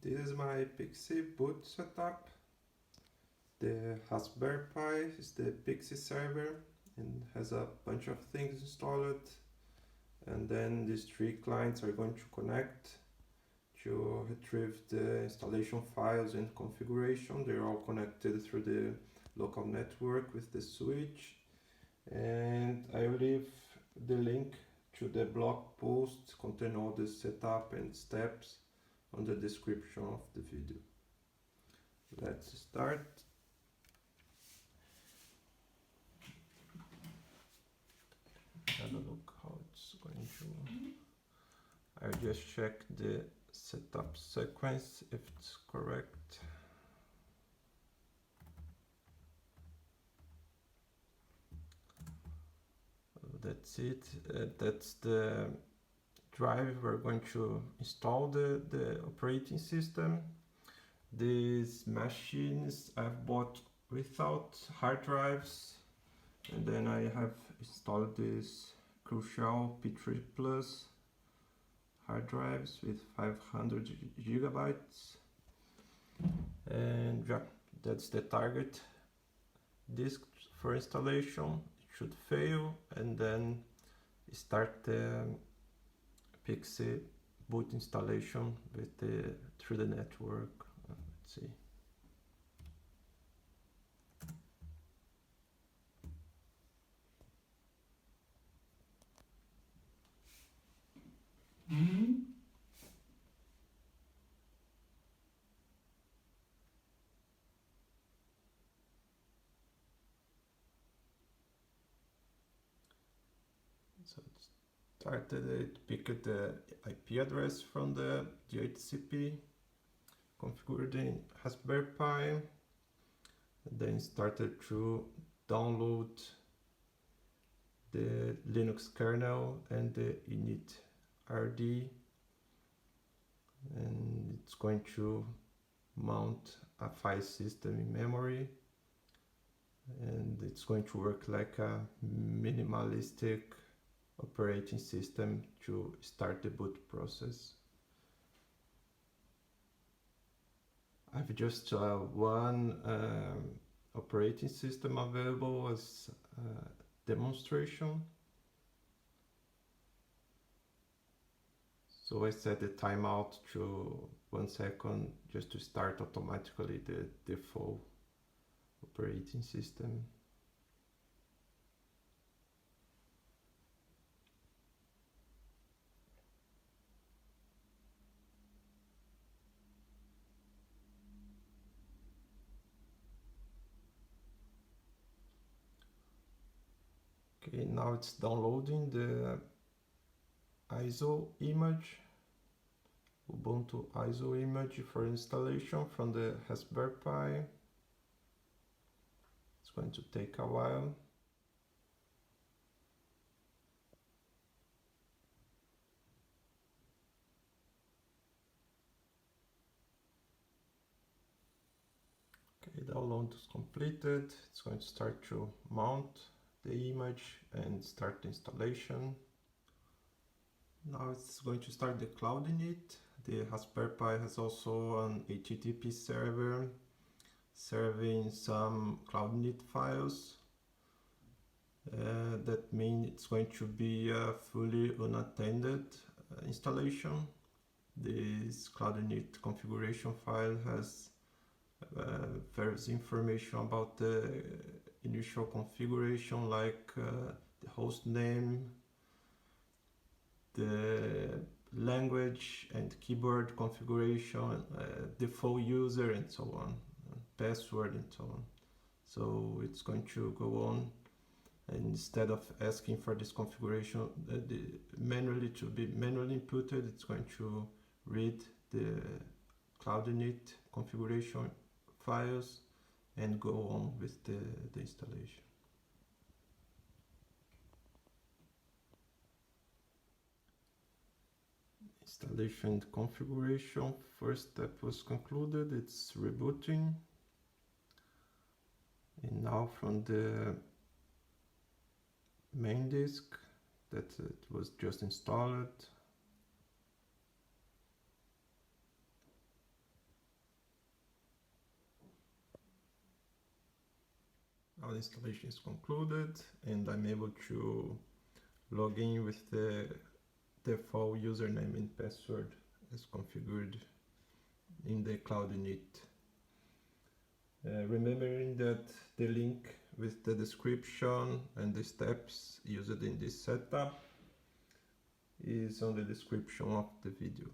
This is my PXE boot setup. The Raspberry Pi is the PXE server and has a bunch of things installed. And then these three clients are going to connect to retrieve the installation files and configuration. They're all connected through the local network with the switch. And I will leave the link to the blog post containing all the setup and steps on the description of the video. Let's start. Have a look how it's going to. I just check the setup sequence if it's correct. That's it. That's the drive we're going to install the operating system. These machines I've bought without hard drives, and then I have installed this Crucial P3 Plus hard drives with 500 gigabytes, and yeah, that's the target disk for installation. It should fail and then start the PXE boot installation with through the network. Let's see. So it started, it picked the IP address from the DHCP, configured in Raspberry Pi, and then started to download the Linux kernel and the init RD, and it's going to mount a file system in memory, and it's going to work like a minimalistic operating system to start the boot process. I've just one operating system available as demonstration. So I set the timeout to 1 second just to start automatically the default operating system. Okay, now it's downloading the ISO image, Ubuntu ISO image for installation from the Raspberry Pi. It's going to take a while. Okay, download is completed. It's going to start to mount the image and start the installation. Now it's going to start the cloud init. The Raspberry Pi has also an HTTP server serving some cloud init files. That means it's going to be a fully unattended installation. This cloud init configuration file has various information about the initial configuration, like the host name, the language and keyboard configuration, default user and so on, password and so on. So it's going to go on, and instead of asking for this configuration manually to be manually inputted, it's going to read the cloud init configuration files and go on with the installation. Installation and configuration. First step was concluded. It's rebooting. And now from the main disk that it was just installed, Now the installation is concluded and I'm able to log in with the default username and password as configured in the Cloud Init. Remembering that the link with the description and the steps used in this setup is on the description of the video.